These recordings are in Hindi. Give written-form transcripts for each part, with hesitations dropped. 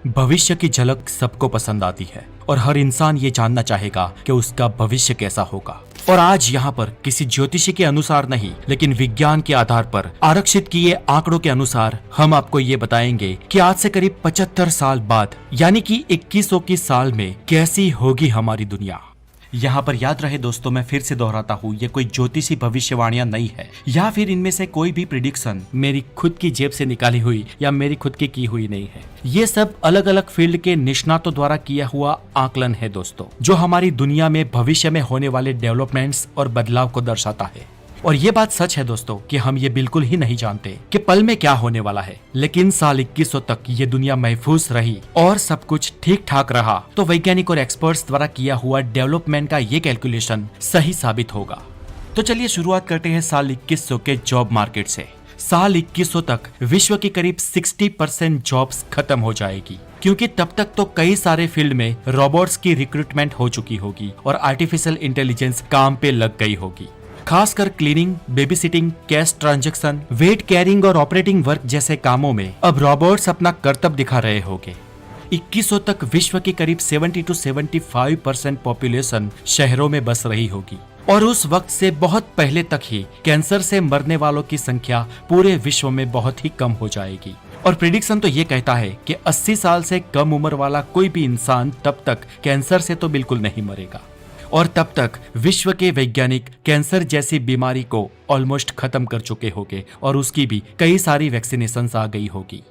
भविष्य की झलक सबको पसंद आती है और हर इंसान ये जानना चाहेगा कि उसका भविष्य कैसा होगा। और आज यहाँ पर किसी ज्योतिषी के अनुसार नहीं, लेकिन विज्ञान के आधार पर आरक्षित किए आंकड़ों के अनुसार हम आपको ये बताएंगे कि आज से करीब 75 साल बाद यानी कि 2100 की साल में कैसी होगी हमारी दुनिया। यहाँ पर याद रहे दोस्तों, मैं फिर से दोहराता हूँ, ये कोई ज्योतिषी भविष्यवाणियां नहीं है या फिर इनमें से कोई भी प्रिडिक्शन मेरी खुद की जेब से निकाली हुई या मेरी खुद की हुई नहीं है। ये सब अलग अलग फील्ड के निष्णातों द्वारा किया हुआ आकलन है दोस्तों, जो हमारी दुनिया में भविष्य में होने वाले डेवलपमेंट्स और बदलाव को दर्शाता है। और ये बात सच है दोस्तों कि हम ये बिल्कुल ही नहीं जानते कि पल में क्या होने वाला है, लेकिन साल 2100 तक ये दुनिया महफूज रही और सब कुछ ठीक ठाक रहा तो वैज्ञानिक और एक्सपर्ट्स द्वारा किया हुआ डेवलपमेंट का ये कैलकुलेशन सही साबित होगा। तो चलिए शुरुआत करते हैं साल 2100 के जॉब मार्केट से। साल 2100 तक विश्व की करीब 60% जॉब्स खत्म हो जाएगी, क्योंकि तब तक तो कई सारे फील्ड में रोबोट्स की रिक्रूटमेंट हो चुकी होगी और आर्टिफिशियल इंटेलिजेंस काम पे लग गई होगी। खासकर cleaning, babysitting, cash transaction, weight carrying और ऑपरेटिंग वर्क जैसे कामों में अब रोबोट्स अपना करतब दिखा रहे होंगे। 2100 तक विश्व की करीब 70 to 75% पॉपुलेशन शहरों में बस रही होगी और उस वक्त से बहुत पहले तक ही कैंसर से मरने वालों की संख्या पूरे विश्व में बहुत ही कम हो जाएगी। और प्रिडिक्शन तो ये कहता है कि 80 साल से कम उम्र वाला कोई भी इंसान तब तक कैंसर से तो बिल्कुल नहीं मरेगा और तब तक विश्व के वैज्ञानिक कैंसर जैसी बीमारी को ऑलमोस्ट खत्म कर चुके होंगे और उसकी भी कई सारी वैक्सीनेशंस आ गई होगी।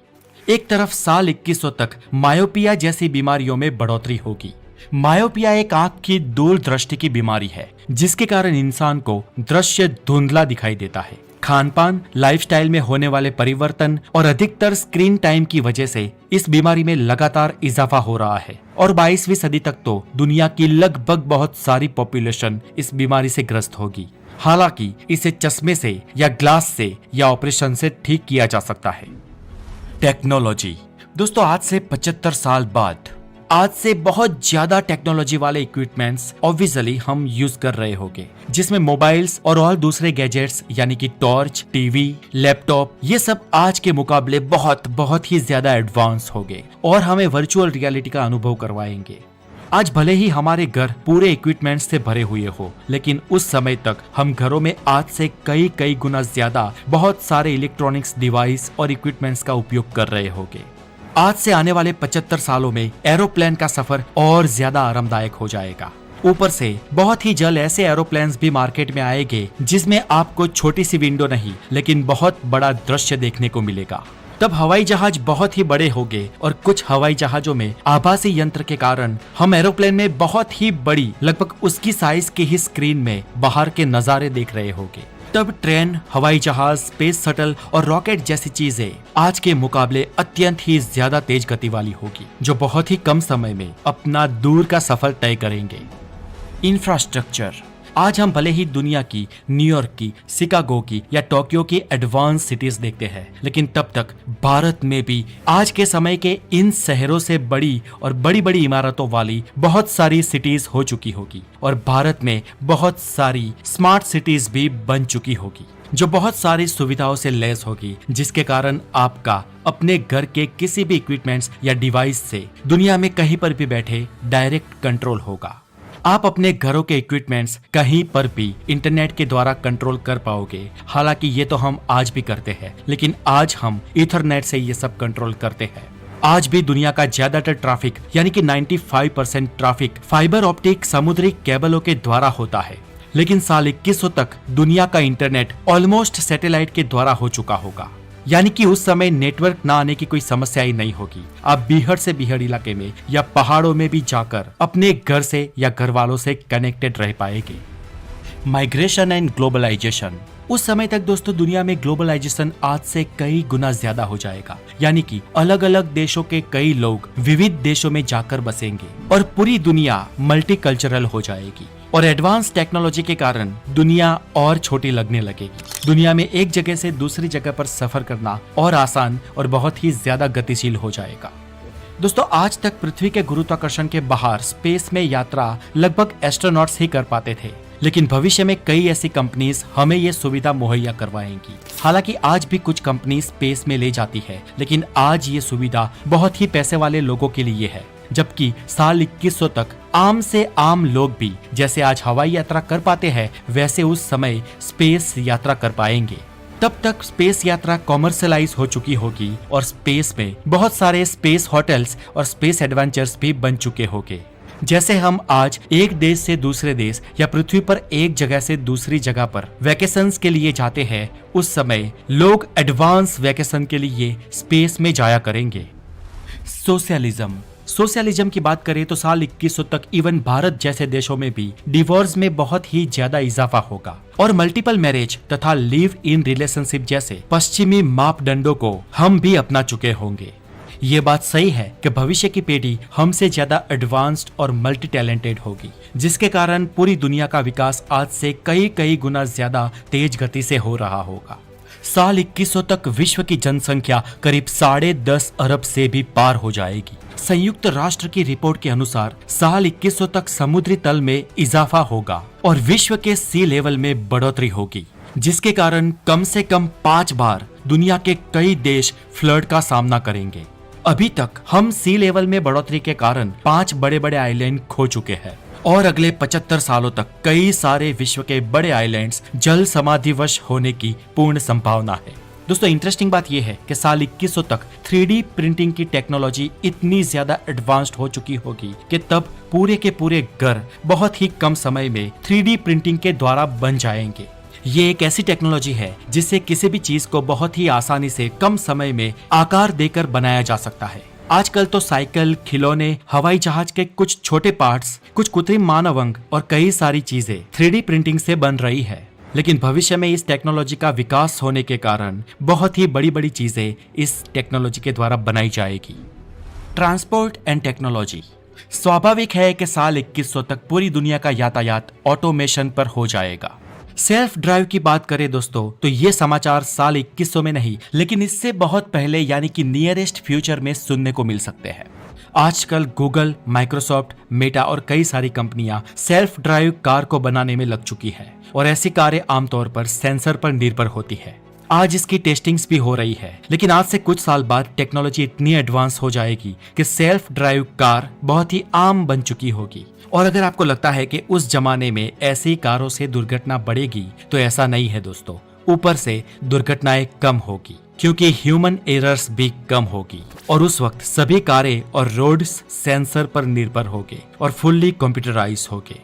एक तरफ साल 2100 तक मायोपिया जैसी बीमारियों में बढ़ोतरी होगी। मायोपिया एक आंख की दूरदृष्टि की बीमारी है जिसके कारण इंसान को दृश्य धुंधला दिखाई देता है। खान पान, लाइफस्टाइल में होने वाले परिवर्तन और अधिकतर स्क्रीन टाइम की वजह से इस बीमारी में लगातार इजाफा हो रहा है और 22वीं सदी तक तो दुनिया की लगभग बहुत सारी पॉपुलेशन इस बीमारी से ग्रस्त होगी। हालांकि इसे चश्मे से या ग्लास से या ऑपरेशन से ठीक किया जा सकता है। टेक्नोलॉजी दोस्तों, आज से 75 साल बाद आज से बहुत ज्यादा टेक्नोलॉजी वाले इक्विपमेंट्स ऑब्वियसली हम यूज कर रहे होंगे, जिसमें मोबाइल्स और दूसरे गैजेट्स यानी कि टॉर्च, टीवी, लैपटॉप, ये सब आज के मुकाबले बहुत ही ज्यादा एडवांस हो गए और हमें वर्चुअल रियलिटी का अनुभव करवाएंगे। आज भले ही हमारे घर पूरे इक्विपमेंट्स से भरे हुए हो, लेकिन उस समय तक हम घरों में आज से कई गुना ज्यादा बहुत सारे इलेक्ट्रॉनिक्स डिवाइस और इक्विपमेंट्स का उपयोग कर रहे होंगे। आज से आने वाले 75 सालों में एरोप्लेन का सफर और ज्यादा आरामदायक हो जाएगा। ऊपर से बहुत ही जल्द ऐसे एरोप्लेन्स भी मार्केट में आएंगे जिसमें आपको छोटी सी विंडो नहीं लेकिन बहुत बड़ा दृश्य देखने को मिलेगा। तब हवाई जहाज बहुत ही बड़े होंगे और कुछ हवाई जहाजों में आभासी यंत्र के कारण हम एरोप्लेन में बहुत ही बड़ी, लगभग उसकी साइज की ही स्क्रीन में बाहर के नजारे देख रहे होंगे। तब ट्रेन, हवाई जहाज, स्पेस शटल और रॉकेट जैसी चीजें आज के मुकाबले अत्यंत ही ज्यादा तेज गति वाली होगी, जो बहुत ही कम समय में अपना दूर का सफर तय करेंगे। इंफ्रास्ट्रक्चर, आज हम भले ही दुनिया की, न्यूयॉर्क की, शिकागो की या टोक्यो की एडवांस सिटीज देखते हैं, लेकिन तब तक भारत में भी आज के समय के इन शहरों से बड़ी और बड़ी इमारतों वाली बहुत सारी सिटीज हो चुकी होगी और भारत में बहुत सारी स्मार्ट सिटीज भी बन चुकी होगी, जो बहुत सारी सुविधाओं से लैस होगी, जिसके कारण आपका अपने घर के किसी भी इक्विपमेंट्स या डिवाइस से दुनिया में कहीं पर भी बैठे डायरेक्ट कंट्रोल होगा। आप अपने घरों के इक्विपमेंट्स कहीं पर भी इंटरनेट के द्वारा कंट्रोल कर पाओगे। हालांकि ये तो हम आज भी करते हैं, लेकिन आज हम ईथरनेट से ये सब कंट्रोल करते हैं। आज भी दुनिया का ज्यादातर ट्रैफिक यानी कि 95% ट्रैफिक फाइबर ऑप्टिक समुद्री केबलों के द्वारा होता है, लेकिन साल 2100 तक दुनिया का इंटरनेट ऑलमोस्ट सैटेलाइट के द्वारा हो चुका होगा। यानी कि उस समय नेटवर्क ना आने की कोई समस्या ही नहीं होगी। आप बीहड़ से बीहड़ इलाके में या पहाड़ों में भी जाकर अपने घर से या घर वालों से कनेक्टेड रह पाएंगे। माइग्रेशन एंड ग्लोबलाइजेशन, उस समय तक दोस्तों दुनिया में ग्लोबलाइजेशन आज से कई गुना ज्यादा हो जाएगा। यानी कि अलग अलग देशों के कई लोग विविध देशों में जाकर बसेंगे और पूरी दुनिया मल्टीकल्चरल हो जाएगी और एडवांस टेक्नोलॉजी के कारण दुनिया और छोटी लगने लगेगी। दुनिया में एक जगह से दूसरी जगह पर सफर करना और आसान और बहुत ही ज्यादा गतिशील हो जाएगा। दोस्तों, आज तक पृथ्वी के गुरुत्वाकर्षण के बाहर स्पेस में यात्रा लगभग एस्ट्रोनॉट्स ही कर पाते थे, लेकिन भविष्य में कई ऐसी कंपनीज हमें ये सुविधा मुहैया करवाएंगी। हालांकि आज भी कुछ कंपनी स्पेस में ले जाती है, लेकिन आज ये सुविधा बहुत ही पैसे वाले लोगों के लिए है, जबकि साल 2100 तक आम से आम लोग भी जैसे आज हवाई यात्रा कर पाते हैं वैसे उस समय स्पेस यात्रा कर पाएंगे। तब तक स्पेस यात्रा कॉमर्शलाइज हो चुकी होगी और स्पेस में बहुत सारे स्पेस होटल्स और स्पेस एडवेंचर्स भी बन चुके होंगे। जैसे हम आज एक देश से दूसरे देश या पृथ्वी पर एक जगह से दूसरी जगह पर वैकेशंस के लिए जाते हैं, उस समय लोग एडवांस वैकेशन के लिए स्पेस में जाया करेंगे। सोशलिज्म की बात करें तो साल 2100 तक इवन भारत जैसे देशों में भी डिवोर्स में बहुत ही ज्यादा इजाफा होगा और मल्टीपल मैरिज तथा लिव इन रिलेशनशिप जैसे पश्चिमी मापदंडों को हम भी अपना चुके होंगे। ये बात सही है कि भविष्य की पीढ़ी हमसे ज्यादा एडवांस्ड और मल्टी टैलेंटेड होगी, जिसके कारण पूरी दुनिया का विकास आज से कई गुना ज्यादा तेज गति से हो रहा होगा। साल 2100 तक विश्व की जनसंख्या करीब 10.5 अरब से भी पार हो जाएगी। संयुक्त राष्ट्र की रिपोर्ट के अनुसार साल 2100 तक समुद्री तल में इजाफा होगा और विश्व के सी लेवल में बढ़ोतरी होगी, जिसके कारण कम से कम 5 बार दुनिया के कई देश फ्लड का सामना करेंगे। अभी तक हम सी लेवल में बढ़ोतरी के कारण 5 बड़े आइलैंड खो चुके हैं और अगले 75 सालों तक कई सारे विश्व के बड़े आइलैंड्स जल समाधिवश होने की पूर्ण संभावना है। दोस्तों, इंटरेस्टिंग बात यह है कि साल 2100 तक 3D प्रिंटिंग की टेक्नोलॉजी इतनी ज्यादा एडवांस्ड हो चुकी होगी कि तब पूरे के पूरे घर बहुत ही कम समय में 3D प्रिंटिंग के द्वारा बन जाएंगे। ये एक ऐसी टेक्नोलॉजी है जिससे किसी भी चीज को बहुत ही आसानी से कम समय में आकार देकर बनाया जा सकता है। आजकल तो साइकिल, खिलौने, हवाई जहाज के कुछ छोटे पार्ट्स, कुछ कृत्रिम मानव अंग और कई सारी चीजें 3D प्रिंटिंग से बन रही है, लेकिन भविष्य में इस टेक्नोलॉजी का विकास होने के कारण बहुत ही बड़ी चीजें इस टेक्नोलॉजी के द्वारा बनाई जाएगी। Transport and technology. स्वाभाविक है कि साल 2100 तक पूरी दुनिया का यातायात ऑटोमेशन पर हो जाएगा। सेल्फ ड्राइव की बात करें दोस्तों, तो ये समाचार साल 2100 में नहीं, लेकिन इससे बहुत पहले यानी कि नियरेस्ट फ्यूचर में सुनने को मिल सकते हैं। आजकल गूगल, माइक्रोसॉफ्ट, मेटा और कई सारी कंपनियां सेल्फ ड्राइव कार को बनाने में लग चुकी है और ऐसी कारें आमतौर पर सेंसर पर निर्भर होती है। आज इसकी टेस्टिंग्स भी हो रही है, लेकिन आज से कुछ साल बाद टेक्नोलॉजी इतनी एडवांस हो जाएगी कि सेल्फ ड्राइव कार बहुत ही आम बन चुकी होगी। और अगर आपको लगता है कि उस जमाने में ऐसी कारों से दुर्घटना बढ़ेगी, तो ऐसा नहीं है दोस्तों। ऊपर से दुर्घटनाएं कम होगी क्योंकि ह्यूमन एरर्स भी कम होगी और उस वक्त सभी कारें और रोड्स सेंसर पर निर्भर होंगे और फुल्ली कंप्यूटराइज होंगे।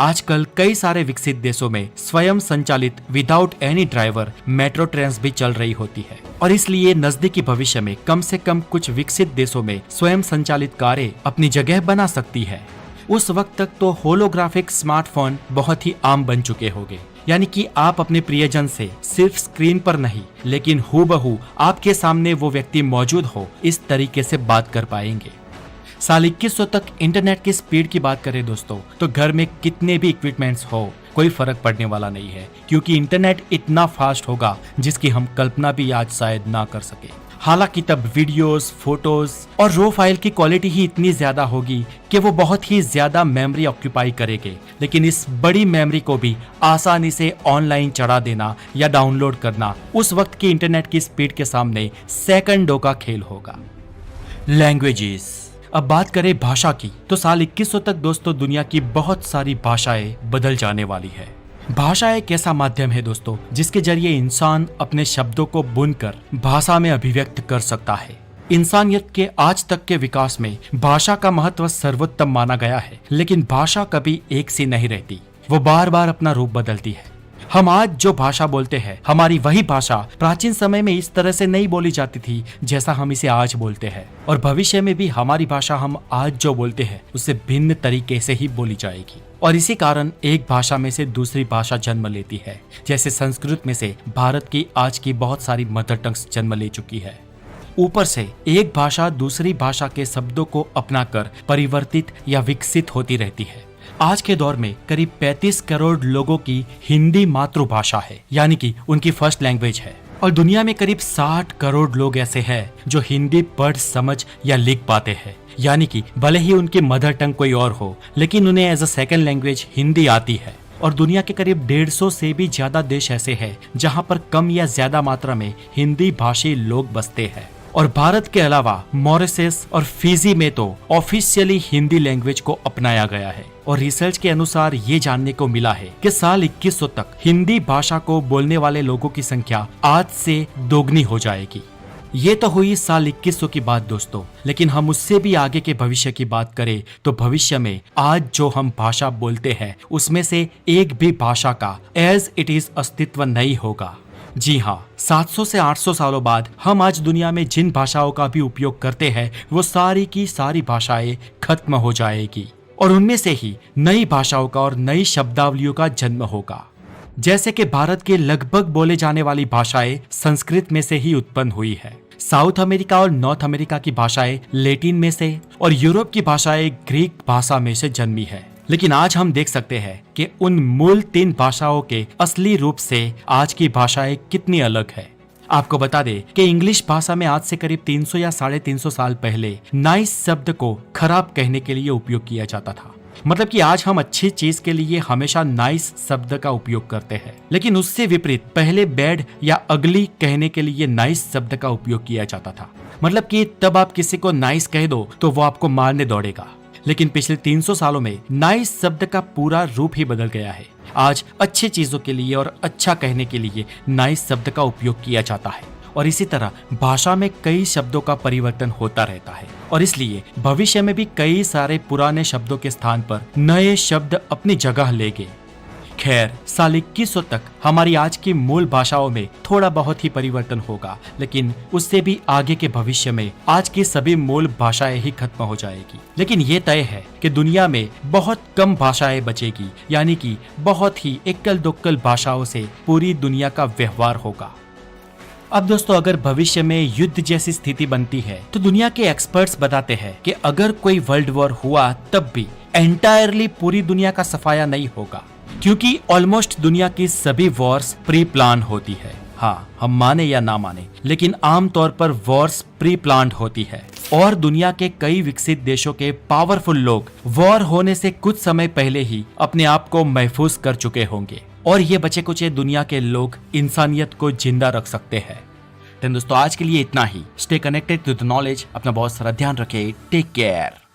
आजकल कई सारे विकसित देशों में स्वयं संचालित without any driver metro train भी चल रही होती है और इसलिए नजदीकी भविष्य में कम से कम कुछ विकसित देशों में स्वयं संचालित कारें अपनी जगह बना सकती है। उस वक्त तक तो होलोग्राफिक स्मार्टफोन बहुत ही आम बन चुके होंगे, यानी कि आप अपने प्रियजन से सिर्फ स्क्रीन पर नहीं लेकिन हूबहू आपके सामने वो व्यक्ति मौजूद हो, इस तरीके से बात कर पाएंगे। साल 2100 तक इंटरनेट की स्पीड की बात करें दोस्तों, तो घर में कितने भी इक्विपमेंट्स हो कोई फर्क पड़ने वाला नहीं है, क्योंकि इंटरनेट इतना फास्ट होगा जिसकी हम कल्पना भी आज शायद ना कर सके। हालांकि तब वीडियोस, फोटोज और रो फाइल की क्वालिटी ही इतनी ज्यादा होगी कि वो बहुत ही ज्यादा मेमोरी ऑक्यूपाई करेंगे, लेकिन इस बड़ी मेमोरी को भी आसानी से ऑनलाइन चढ़ा देना या डाउनलोड करना उस वक्त की इंटरनेट की स्पीड के सामने सेकंडों का खेल होगा। लैंग्वेजेस। अब बात करें भाषा की, तो साल 2100 तक दोस्तों दुनिया की बहुत सारी भाषाएं बदल जाने वाली है। भाषा एक ऐसा माध्यम है दोस्तों जिसके जरिए इंसान अपने शब्दों को बुनकर भाषा में अभिव्यक्त कर सकता है। इंसानियत के आज तक के विकास में भाषा का महत्व सर्वोत्तम माना गया है, लेकिन भाषा कभी एक सी नहीं रहती, वो बार बार अपना रूप बदलती है। हम आज जो भाषा बोलते हैं, हमारी वही भाषा प्राचीन समय में इस तरह से नहीं बोली जाती थी जैसा हम इसे आज बोलते हैं, और भविष्य में भी हमारी भाषा हम आज जो बोलते हैं उससे भिन्न तरीके से ही बोली जाएगी। और इसी कारण एक भाषा में से दूसरी भाषा जन्म लेती है। जैसे संस्कृत में से भारत की आज की बहुत सारी मदर टंग्स जन्म ले चुकी है। ऊपर से एक भाषा दूसरी भाषा के शब्दों को अपनाकर परिवर्तित या विकसित होती रहती है। आज के दौर में करीब 35 करोड़ लोगों की हिंदी मातृभाषा है, यानी कि उनकी फर्स्ट लैंग्वेज है, और दुनिया में करीब 60 करोड़ लोग ऐसे हैं जो हिंदी पढ़, समझ या लिख पाते हैं, यानी कि भले ही उनकी मदर टंग कोई और हो, लेकिन उन्हें as a second language Hindi आती है। और दुनिया के करीब 150 से भी ज्यादा देश ऐसे हैं जहां पर कम या ज्यादा मात्रा में हिंदी भाषी लोग बसते हैं। और भारत के अलावा मॉरिशस और फिजी में तो ऑफिशियली हिंदी लैंग्वेज को अपनाया गया है। और रिसर्च के अनुसार ये जानने को मिला है कि साल 2100 तक हिंदी भाषा को बोलने वाले लोगों की संख्या आज से दोगुनी हो जाएगी। ये तो हुई साल 2100 की बात दोस्तों, लेकिन हम उससे भी आगे के भविष्य की बात करें तो भविष्य में आज जो हम भाषा बोलते हैं उसमें से एक भी भाषा का एज इट इज अस्तित्व नहीं होगा। जी हाँ, 700 से 800 सालों बाद हम आज दुनिया में जिन भाषाओं का भी उपयोग करते हैं वो सारी की सारी भाषाएं खत्म हो जाएगी और उनमें से ही नई भाषाओं का और नई शब्दावलियों का जन्म होगा। जैसे कि भारत के लगभग बोले जाने वाली भाषाएं संस्कृत में से ही उत्पन्न हुई है, साउथ अमेरिका और नॉर्थ अमेरिका की भाषाएं लैटिन में से और यूरोप की भाषाएं ग्रीक भाषा में से जन्मी है। लेकिन आज हम देख सकते हैं कि उन मूल 3 भाषाओं के असली रूप से आज की भाषाएं कितनी अलग है। आपको बता दें कि इंग्लिश भाषा में आज से करीब 300 या 350 साल पहले नाइस शब्द को खराब कहने के लिए उपयोग किया जाता था। मतलब कि आज हम अच्छी चीज के लिए हमेशा नाइस शब्द का उपयोग करते हैं, लेकिन उससे विपरीत पहले बैड या अगली कहने के लिए नाइस शब्द का उपयोग किया जाता था। मतलब कि तब आप किसी को नाइस कह दो तो वो आपको मारने दौड़ेगा। लेकिन पिछले 300 सालों में नाइस शब्द का पूरा रूप ही बदल गया है। आज अच्छी चीजों के लिए और अच्छा कहने के लिए नाइस शब्द का उपयोग किया जाता है और इसी तरह भाषा में कई शब्दों का परिवर्तन होता रहता है और इसलिए भविष्य में भी कई सारे पुराने शब्दों के स्थान पर नए शब्द अपनी जगह लेंगे। खैर, साल 2100 तक हमारी आज की मूल भाषाओं में थोड़ा बहुत ही परिवर्तन होगा, लेकिन उससे भी आगे के भविष्य में आज की सभी मूल भाषाएं ही खत्म हो जाएगी। लेकिन ये तय है कि दुनिया में बहुत कम भाषाएं बचेगी, यानी कि बहुत ही एकल दोक्कल भाषाओं से पूरी दुनिया का व्यवहार होगा। अब दोस्तों, अगर भविष्य में युद्ध जैसी स्थिति बनती है तो दुनिया के एक्सपर्ट्स बताते हैं कि अगर कोई वर्ल्ड वॉर हुआ तब भी एंटायरली पूरी दुनिया का सफाया नहीं होगा, क्योंकि ऑलमोस्ट दुनिया की सभी वॉर्स प्री प्लान होती है। हाँ, हम माने या ना माने, लेकिन आमतौर पर वॉर्स प्री प्लान्ड होती है और दुनिया के कई विकसित देशों के पावरफुल लोग वॉर होने से कुछ समय पहले ही अपने आप को महफूज कर चुके होंगे और ये बचे कुचे दुनिया के लोग इंसानियत को जिंदा रख सकते हैं। तो दोस्तों, आज के लिए इतना ही। Stay connected to the knowledge. अपना बहुत सारा ध्यान रखें। Take care.